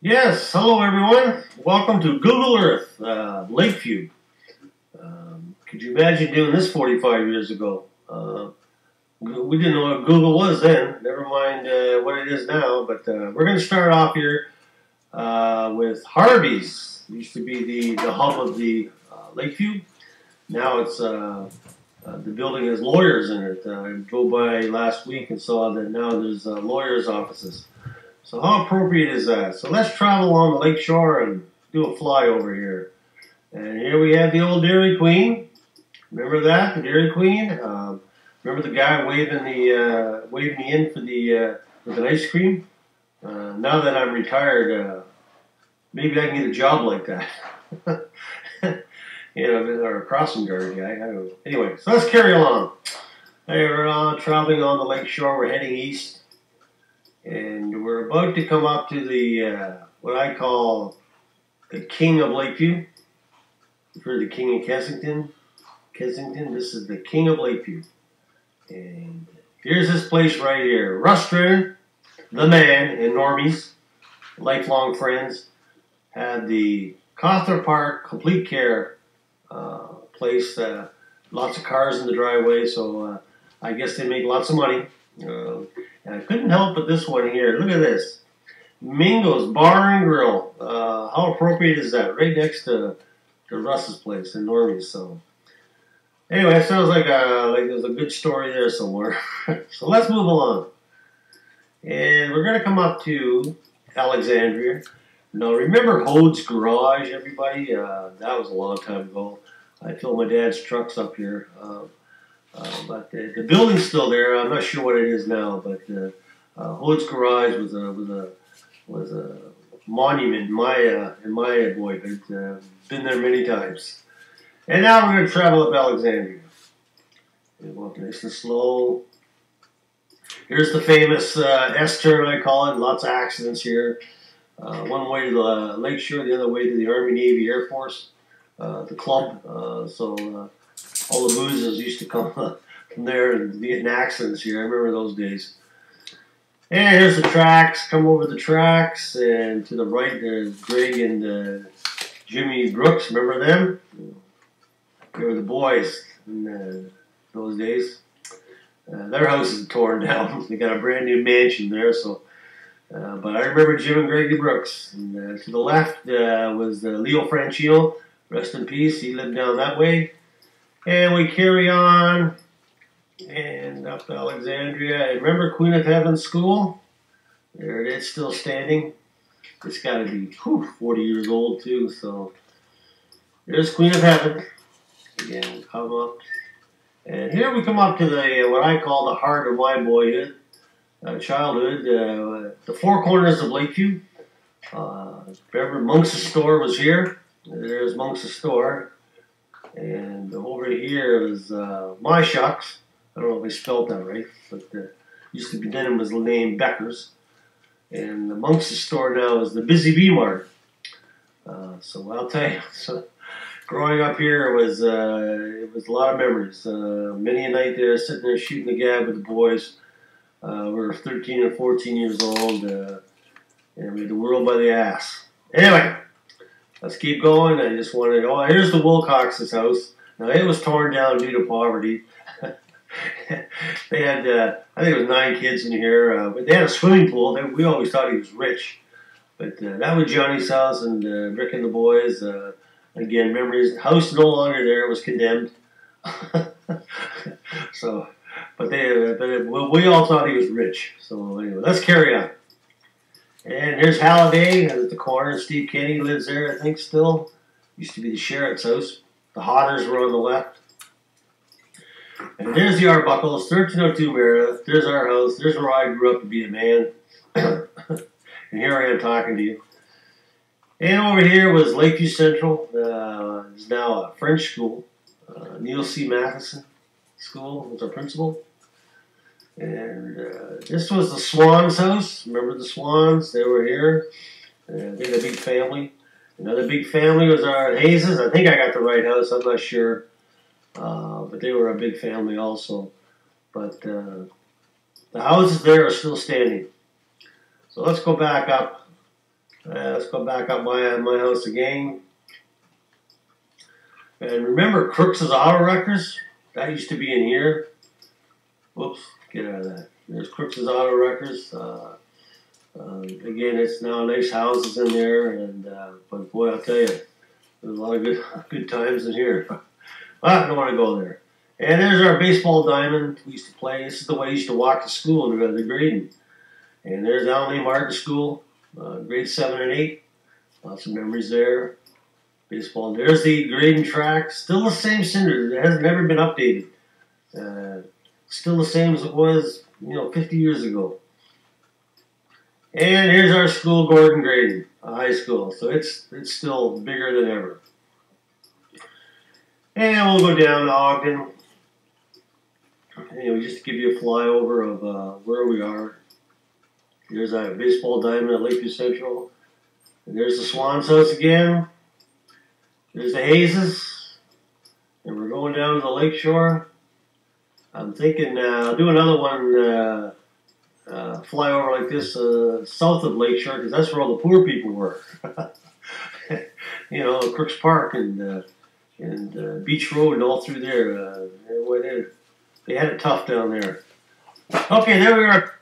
Yes, hello everyone. Welcome to Google Earth, Lakeview. Could you imagine doing this 45 years ago? We didn't know what Google was then, never mind what it is now, but we're going to start off here with Harvey's. It used to be the hub of the Lakeview. Now it's the building has lawyers in it. I drove by last week and saw that now there's lawyers' offices. So how appropriate is that? So let's travel along the lake shore and do a flyover here. And here we have the old Dairy Queen. Remember that, the Dairy Queen? Remember the guy waving me in for the with an ice cream? Now that I'm retired, maybe I can get a job like that. Or a crossing guard guy. I don't know. Anyway, so let's carry along. Hey, we're traveling on the lake shore. We're heading east. And we're about to come up to the, what I call the King of Lakeview. For the King of Kensington. This is the King of Lakeview. And here's this place right here. Rustin, the man, and Normies, lifelong friends, had the Cawthorne Park Complete Care place. Lots of cars in the driveway, so I guess they make lots of money. And I couldn't help but this one here. Look at this. Mingo's Bar and Grill. How appropriate is that? Right next to Russ's place in Normies. So anyway, it sounds like there's a good story there somewhere. So let's move along. And we're going to come up to Alexandria. Now remember Hode's Garage, everybody? That was a long time ago. I filled my dad's trucks up here. But the building's still there. I'm not sure what it is now, but Hood's Garage was a monument in my boyhood. Been there many times. And now we're going to travel up Alexandria. We walk nice and slow. Here's the famous S-turn, I call it. Lots of accidents here. One way to the lakeshore, the other way to the Army, Navy, Air Force, the club. All the boozers used to come from there and be in accidents here. I remember those days. And here's the tracks. Come over the tracks, and to the right there's Greg and Jimmy Brooks. Remember them? They were the boys in those days. Their house is torn down. They got a brand new mansion there. So, but I remember Jim and Greg Brooks. And to the left was Leo Franchino. Rest in peace. He lived down that way. And we carry on and up to Alexandria. And remember Queen of Heaven School? There it is, still standing. It's got to be 40 years old too. So there's Queen of Heaven. Again, come up. And here we come up to the what I call the heart of my boyhood, childhood. The four corners of Lakeview. Remember Monk's store was here. There's Monk's store. And over here is My Shucks. I don't know if I spelled that right, but used to be then it was named Becker's. And the Monk's store now is the Busy Bee Mart. So I'll tell you, so growing up here it was a lot of memories. Many a night there, sitting there shooting the gab with the boys. We were 13 or 14 years old, and we had the world by the ass. Anyway. Let's keep going. I just wanted, here's the Wilcox's house. Now, it was torn down due to poverty. They had, I think it was 9 kids in here, but they had a swimming pool. We always thought he was rich. But that was Johnny's house and Rick and the boys. Again, memories. The house no longer there. It was condemned. So, but we all thought he was rich. So anyway, let's carry on. And here's Halliday at the corner. Steve Kenny lives there, I think, still. Used to be the sheriff's house. The Hodders were on the left. And there's the Arbuckles, 1302 Meredith. There's our house. There's where I grew up to be a man. And here I am talking to you. And over here was Lakeview Central. It's now a French school. Neil C. Matheson School was our principal. And this was the Swans' house. Remember the Swans? They were here. They had a big family. Another big family was our Hayeses. I think I got the right house. I'm not sure. But they were a big family also. But the houses there are still standing. So let's go back up Let's go back up my house again. And remember Crooks' Auto Wreckers? That used to be in here. Whoops, get out of that. There's Crooks' Auto Wreckers. Again, it's now nice houses in there, and but boy, I'll tell you, there's a lot of good times in here. I don't want to go there. And there's our baseball diamond we used to play. This is the way I used to walk to school, the grading. And there's Alan A. Martin School, grade 7 and 8. Lots of memories there. Baseball. There's the grading track. Still the same cinder. It has never been updated. Still the same as it was, 50 years ago. And here's our school, Gordon Grading, a high school. So it's still bigger than ever. And we'll go down to Ogden. Anyway, just to give you a flyover of where we are. There's our baseball diamond at Lakeview Central. And there's the Swan's house again. There's the Haze's. And we're going down to the lake shore. I'm thinking I'll do another one flyover like this south of Lakeshore, because that's where all the poor people were. Crooks Park and Beach Road and all through there. They had it tough down there. Okay, there we are.